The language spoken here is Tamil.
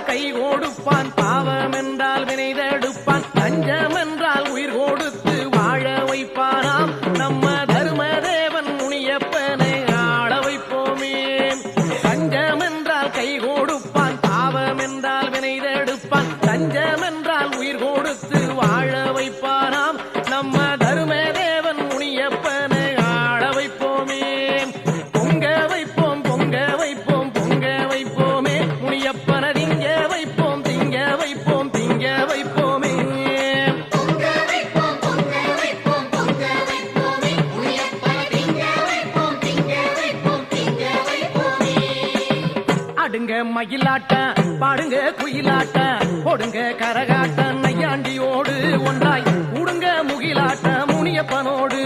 என்றால் கை கொடுப்பான், பாவம் என்றால் வினை தடுப்பான், லஞ்சம் என்றால் உயிர் கொடுத்து வாழ வைப்பானாம். நம்ம தர்மதேவன் முனியப்பனை ஆள வைப்போமே. லஞ்சம் என்றால் கை கொடுப்பான், பாவம் என்றால் வினை தடுப்பான், லஞ்சம் என்றால் உயிர் கொடுத்து வாழ வைப்பானாம். நம்ம தர்மதேவன் முனியப்பனை ஆள வைப்போமே. பொங்க வைப்போம் பொங்க வைப்போம் பொங்க வைப்போமே, முனியப்பனை திங்க வைப்போம் திங்க வைப்போம் திங்க வைப்போமே. ஆடுங்க மயிலாட்டம், பாடுங்க குயிலாட்டம், போடுங்க கரகாட்டம், நையாண்டியோடு ஒன்றாய் கூடுங்க முகிலாட்டம் முனியப்பனோடு.